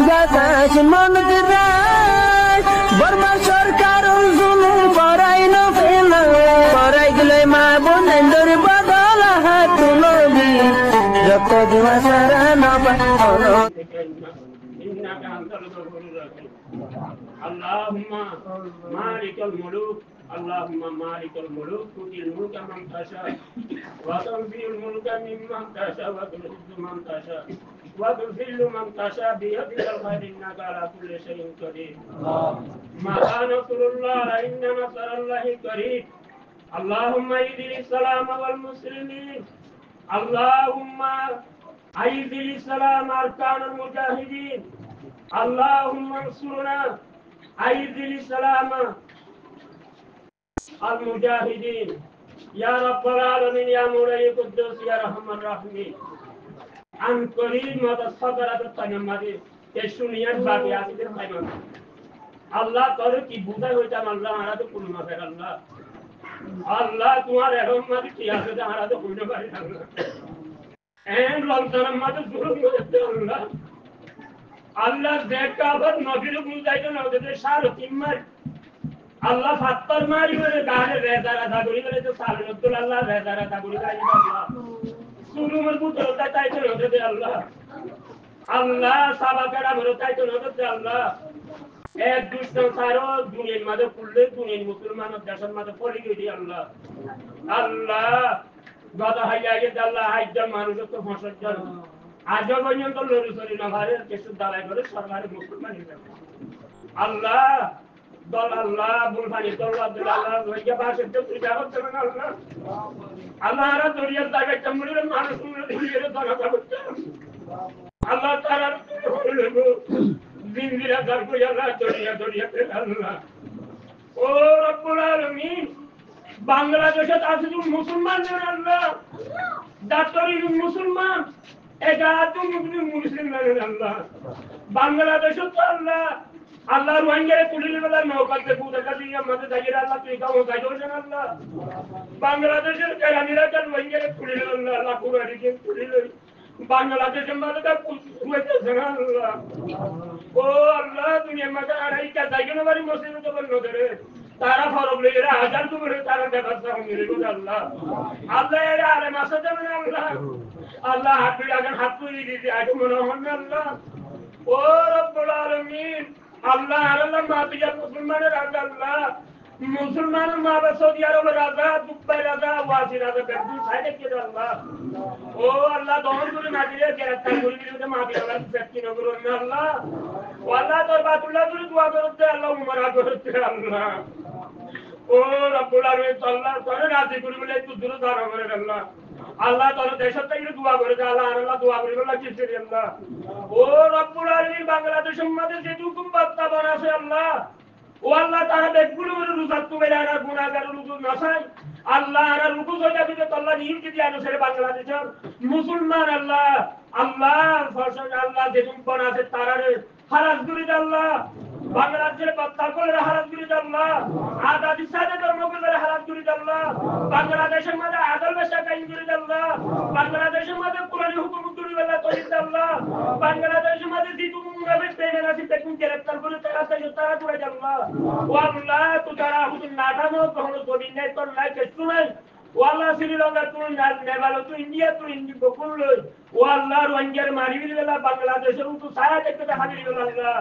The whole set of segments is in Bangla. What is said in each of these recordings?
বাতাস মন দিরাই বর্মা সরকার জুলুম করাই না ফেলা করাই গেলে মা বোনেদের বদল হাত তুলবি যত দিবা সারা না পালো اللهم مالك الملوك اللهم مالك الملوك تؤتي الملك من تشاء وتنزع الملك ممن تشاء وتعز من تشاء وتذل من تشاء بيدك الخير انك على كل شيء قدير متى نصر الله ان نصر الله قريب اللهم اعز الاسلام والمسلمين اللهم اعز الاسلام اركان المجاهدين اللهم انصرنا اعز الاسلام المجاهدين يا رب العالمين يا مولاي القدوس يا ارحم الراحمين عن قريب ماذا صدرت التنمدي تشونيان باقي عزيز الخيمان الله تعالى کی بودا ہوتا اللہ ہمارا تو کل مغفر اللہ اللہ تمہارے رحمت کی حاصل ہمارا تو کل مغفر اللہ این رمضان ماذا ظلم ہوتا اللہ আল্লাহ দেখাবার নবীর বুঝাইতো না ওদের সার কিম্মার আল্লাহ ফাত্তর মারি বলে গানে রেজারা দাগুরি বলে তো সালাতুল আল্লাহ রেজারা দাগুরি গাই আল্লাহ সুরুমর বুতরতা চাইতো ওদের আল্লাহ আল্লাহ সাবাকারা বরতাইতো ওদের আল্লাহ এক দুষ্ট সারো দুনিয়ার মাঝে পড়লে দুনিয়ার মুসলমানের দেশের মাঝে পড়ে গেছে আল্লাহ আল্লাহ গদা হাইয়া গেছে আল্লাহ হাইজা মানুষ তো ফসল জানো আজ পর্যন্ত লড়ি চলি না ভারের কিছু দালাই করে সরকারি মুসলমান আল্লাহ দল আল্লাহ বুলফানি দল আল্লাহ লইয়া বাসে তো পূজা করতে না আল্লাহ আল্লাহ রা দরিয়ার জায়গা চমড়ির মানুষ দিয়ে দলা করতে আল্লাহ তাআলা জিন্দিরা দর কো আল্লাহ দরিয়া আল্লাহ ও রব্বুল আলামিন বাংলাদেশে আছে মুসলমানদের আল্লাহ দাতরি মুসলমান এটা তুমি মুসলমানের আল্লাহ বাংলাদেশে তো আল্লাহ আল্লাহ রোহিঙ্গারে তুলিলে বেলা নৌকাতে পুরোটা দিয়ে আমাদের জায়গায় আল্লাহ তুই কাও যাই করছেন আল্লাহ বাংলাদেশের কেরানিরা কাল রোহিঙ্গারে তুলিলে আল্লাহ আল্লাহ কুরারিকে তুলিলে বাংলাদেশের মাঝে কুয়েতে আল্লাহ ও আল্লাহ দুনিয়ার মাঝে আড়াইটা জায়গা বাড়ি মুসলিম তো বললো ধরে তারা ফরব লেগে হাজার দুপুরে তারা ব্যবস্থা মেরে আল্লাহ আল্লাহ এর আরে মাসে যাবেন আল্লাহ আল্লাহ হাত লাগান হাত তুলে দিতে আগে মনে হন আল্লাহ ও রব্বুল আলামিন আল্লাহ আল্লাহ মাপিয়া মুসলমানের আল্লাহ মুসলমান মা বা সৌদি আরবের রাজা দুবাই রাজা ওয়াসি রাজা বেদু সাইডে কে আল্লাহ ও আল্লাহ দমন করে নাজিরে গ্রেফতার করে দিতে মাপিয়া আল্লাহ ব্যক্তি নগর আল্লাহ ও আল্লাহ তোর বাতুল্লাহ করে দোয়া করতে আল্লাহ উমরা করতে আল্লাহ ও রব্বুল আলামিন আল্লাহ তোর রাজি করে বলে একটু দূর দাঁড়া করে আল্লাহ আল্লাহ তাআলা দেশের থেকে দোয়া করে আল্লাহ আল্লাহ দোয়া করে আল্লাহ কি করে আল্লাহ ও রব্বুল আলামিন বাংলাদেশের মধ্যে যে হুকুম বাস্তবায়ন আছে আল্লাহ ও আল্লাহ তাআলা দেখগুলো রোজা তুলে আর গুনাহগার রুজু নসাই আল্লাহ আর রুকু হয়ে দিতে আল্লাহ নিয়ম কি দিয়ে আছে বাংলাদেশের মুসলমান আল্লাহ আল্লাহ ফসল আল্লাহ যে হুকুম আছে তারারে হারাস করে আল্লাহ বাংলাদেশের বাচ্চা করে হারাস করে আল্লাহ আজাদি সাথে ধর্মগুলোর হারাস করে আল্লাহ বাংলাদেশের মধ্যে আদল ব্যবসা কায়েম করে আল্লাহ বাংলাদেশের মধ্যে কোরআন হুকুম করে আল্লাহ তৈরি আল্লাহ বাংলাদেশের মধ্যে যে হুকুম হবে সেই রাশি দেখুন গ্রেফতার করে তারা করে আল্লাহ ও আল্লাহ তো তারা হুকুম না থামো কখনো কবি নাই তোর নাই কিছু নাই ও আল্লাহ শ্রীলঙ্কা তুই নেপাল তুই ইন্ডিয়া তুই বকুল লই ও আল্লাহ রোহিঙ্গার মারিবিল বেলা বাংলাদেশের তো সারা দেখতে হাজির হল আল্লাহ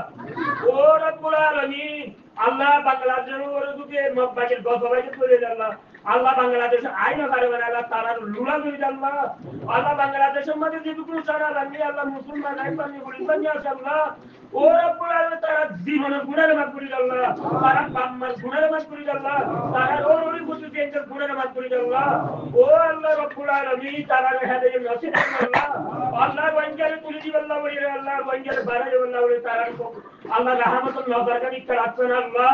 ও রব্বুল আলামিন আল্লাহ বাংলাদেশের ওরে দুকে মক্কার গসবাইকে করে আল্লাহ আল্লাহ বাংলাদেশের আইন কারণে আল্লাহ তারা লুলা করে আল্লাহ আল্লাহ বাংলাদেশের মধ্যে যেটুকু সারা রাখি আল্লাহ মুসলমান আইবানি বলিবানি আছে আল্লাহ ও রব্বুল আলামিন তারা জীবনের গুনাহ মাফ করে আল্লাহ তারা পাম্মার গুনাহ মাফ করে আল্লাহ তারা ওরই বুঝু কেন্দ্র গুনাহ মাফ করে আল্লাহ ও আল্লাহ রব্বুল আলামিন তারা হেদায়েত নসিব আল্লাহ আল্লাহ রোহিঙ্গারে তুলে দিবেন আল্লাহ বলি আল্লাহ রোহিঙ্গারে বাড়াই আল্লাহ বলি তারা আল্লাহ রাহমাতুল্লাহ বারাকাতি করাচ্ছেন আল্লাহ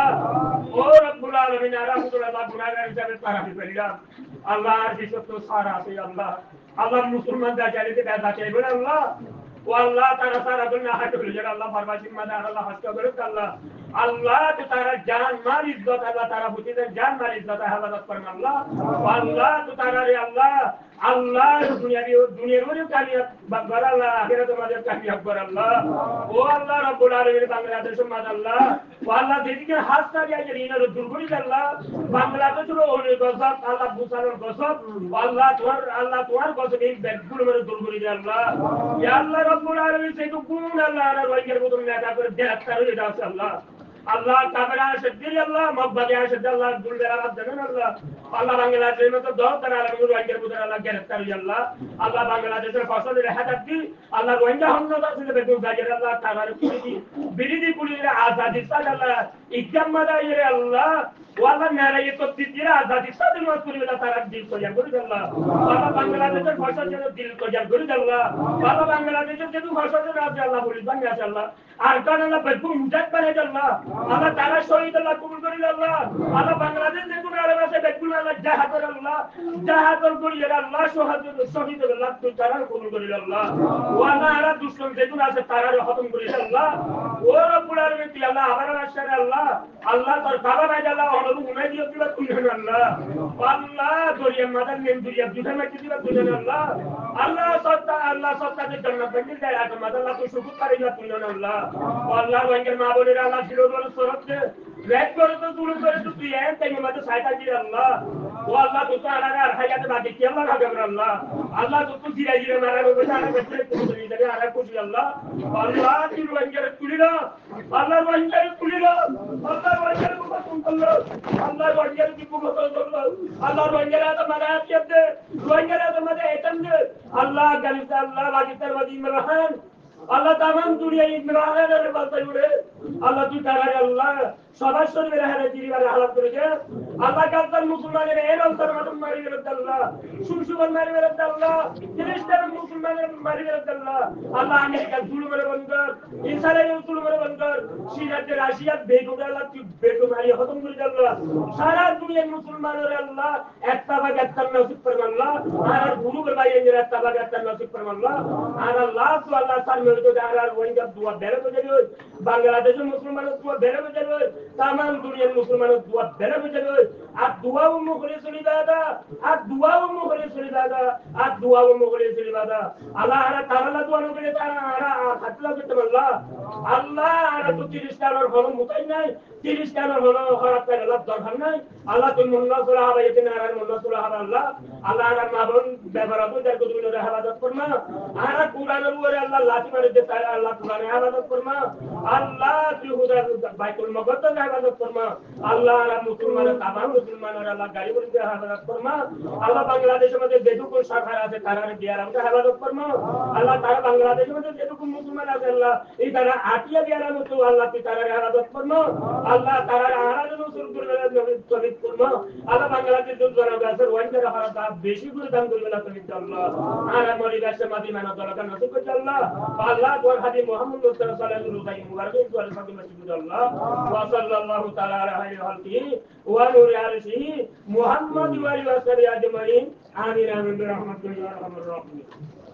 ও রব্বুল আলামিন রাহমাতুল্লাহ গুনাহগার হিসাবে তারা দিবেন আল্লাহ আর কিছু তো সারা আছে আল্লাহ আল্লাহ মুসলমান দা চাইতে বেদা চাইবেন আল্লাহ ও আল্লাহ তারা সারা দুনিয়া হাতে বলে আল্লাহ ফরমাইছেন মাদা আল্লাহ হাসকা করে আল্লাহ আল্লাহ তো তারা জান মাল ইজ্জত আল্লাহ তারা বুঝিদের জান মাল ইজ্জত হেফাজত করেন আল্লাহ আল্লাহ তো তারা রে আল্লাহ আল্লাহ দুনিয়ার মধ্যে কামিয়াব কর আল্লাহ আখিরাতের মধ্যে কামিয়াব কর আল্লাহ ও আল্লাহ রব্বুল আলামিন বাংলাদেশের মাঝ আল্লাহ ও আল্লাহ যেদিকে হাত নাড়িয়ে ঋণের দূর করি আল্লাহ বাংলাদেশের অনেক গজব আল্লাহ বুসানোর গজব আল্লাহ তোমার গজব এই ব্যাগগুলো মেরে দূর করি আল্লাহ ইয়া আল্লাহ রব্বুল আলামিন সেই গুণ আল্লাহ আর ওয়াইয়ের মতন নেতা করে গ্রেফতার হয়ে যাচ্ছে আল্লাহ আল্লাহ কাবেরা শদ্দির আল্লাহ মব্বাদে শদ্দ আল্লাহ দুলবেলা জানেন আল্লাহ আল্লাহ বাংলাদেশের মতো দল তারা আলমীর ওয়াইয়ের মতন আল্লাহ গ্রেফতার হয়ে আল্লাহ আল্লাহ বাংলাদেশের ফসলের হেদাত দি আল্লাহ রোহিঙ্গা হামলা আছে বেদু গাজের আল্লাহ তারার কুলি বিরোধী কুলির আজাদি সাদ আল্লাহ ইকরাম মাদাইর আল্লাহ ওয়াল্লাহ নারায়ে তদ্দির আজাদি সাদ মাস করিবে তারা দিল করিয়া করি আল্লাহ আল্লাহ বাংলাদেশের ফসল যেন দিল করিয়া করি আল্লাহ আল্লাহ বাংলাদেশের যেন ফসলের রাজ্য আল্লাহ বলি বাংলা আল্লাহ আর কারণ আল্লাহ বেদু মুজাদ বানাই আল্লাহ আল্লাহ তারা শহীদ আল্লাহ কবুল করি আল্লাহ আল্লাহ বাংলাদেশ যেন আরব আছে বেদু আল্লাহ জাহাদ আল্লাহ জাহাদ করি আল্লাহ শহীদ আল্লাহ তারা কবুল করি আল্লাহ ওয়াল্লাহ আর দুশমন যেন আছে তারা খতম করি আল্লাহ ও রব্বুল আলামিন তুই আল্লাহ আবার আশার আল্লাহ আল্লাহ তোর বাবা ভাই আল্লাহ অনু উনাই দিও তুই কুনহান আল্লাহ আল্লাহ দরিয়া মাদার নেম দরিয়া দুধা মাটি দিবা কুনহান আল্লাহ আল্লাহ সত্তা যে জান্নাত বানিয়ে দেয় আগে মাদাল্লাহ তুই শুকর করিলা কুনহান আল্লাহ আল্লাহ ওয়াইয়ের মা বলের আল্লাহ ছিল বলে সরতে রেড করে তো দূর করে তো তুই এক টাইমে মাঝে সাইতা দিয়ে আল্লাহ ও আল্লাহ তুই তো আর হায়াতে বাকি কি আল্লাহ হবে আল্লাহ আল্লাহ তুই জিরা জিরা মারা হবে তারা বেঁচে তুই দেবে আর কুজি আল্লাহ আল্লাহ তুই ওয়াইয়ের তুলিলা আল্লাহ ওয়াইয়ের তুলিলা আল্লাহ ওয়াইয়ের মুখ সুন্দর আল্লাহ ওয়াইয়ের কি মুখ সুন্দর আল্লাহ ওয়াইয়ের আদম মারাত করতে ওয়াইয়ের আদম মাঝে এতন আল্লাহ গালিতা আল্লাহ বাকিতার ওয়াদি ইমরান আল্লাহ তামাম দুনিয়া ইমরানের বাতাই উড়ে আল্লাহ তুই তারা আল্লাহ সবার শরীরে হারে জিরিবার হালাত করেছে আল্লাহ কালতার মুসলমানের এর অন্তর মাতম মারি গেল আল্লাহ সুসুবন মারি গেল আল্লাহ খ্রিস্টান মুসলমানের মারি গেল আল্লাহ আল্লাহ আমেরিকা তুলু মেরে বন্ধর ইসরায়েল তুলু মেরে বন্ধর সিরাজের রাশিয়া বেগম আল্লাহ তুই বেগম মারি খতম করে আল্লাহ সারা দুনিয়ার মুসলমানের আল্লাহ একটা ভাগ একটা নসিব ফরমান আল্লাহ আর গুরুর ভাই এর একটা ভাগ একটা নসিব ফরমান আল্লাহ আর আল্লাহ তো আল্লাহ সার মেরে তো আর ওইটা দোয়া বেরে করে যাবে বাংলাদেশের মুসলমানের দোয়া বেরে করে যাবে তাম দুনিয়ার মুসলমানের দোয়া বেরে করে যাবে আর দোয়াও মুখরে চলি দাদা আর দোয়াও মুখরে চলি দাদা আর দোয়াও মুখরে চলি দাদা আল্লাহ আর তাআলা দোয়া নকরে তারা আর হাতলা করতে আল্লাহ আল্লাহ আর তো 30 টাকার হলো মুতাই নাই 30 টাকার হলো খারাপ টাকা লাভ দরকার নাই আল্লাহ তুমি মুন্না সুরা হবে এতে না আর মুন্না সুরা হবে আল্লাহ আল্লাহ আর মাবন ব্যবহার করে তুমি হেফাজত করমা আর কুরআনের উপরে আল্লাহ লাঠি মারে দে তারা আল্লাহ কুরআনে হেফাজত করমা আল্লাহ তুই হুদার বাইতুল মুকদ্দাস হেফাজত করমা আল্লাহ আর মুসলমানের তামাম মুসলমানের আল্লাহ গাড়ি করে হেফাজত করমা আল্লাহ বাংলাদেশের মধ্যে যেটুকু শাখা আছে তারা দিয়ার আমরা হেফাজত করমা আল্লাহ তারা বাংলাদেশের মধ্যে যেটুকু মুসলমান আছে আল্লাহ এই তারা আটিয়া দিয়ার মতো আল্লাহ তুই তারা হেফাজত করমা আল্লাহ তারা আরাধন শুরু করবে নবী তবিত করমা আল্লাহ বাংলাদেশের জনগণ গাছের ওয়াইন্ডার হারাতা বেশি করে দান করবে না তুমি আল্লাহ আর মরি গাছে মাদিনা দরকার নসিব করতে আল্লাহ আল্লাহ তোর হাদি মুহাম্মদ সাল্লাল্লাহু আলাইহি মুবারক ওয়া সাল্লাম আল্লাহ ওয়া সাল্লাল্লাহু তাআলা আলাইহি ওয়া আলিহি ওয়া নূরি আরশিহি মুহাম্মদ ওয়া আলিহি ওয়া সাহবিহি আজমাইন আমিন আমিন বিরহমাতিকা ইয়া আরহামার রাহিমিন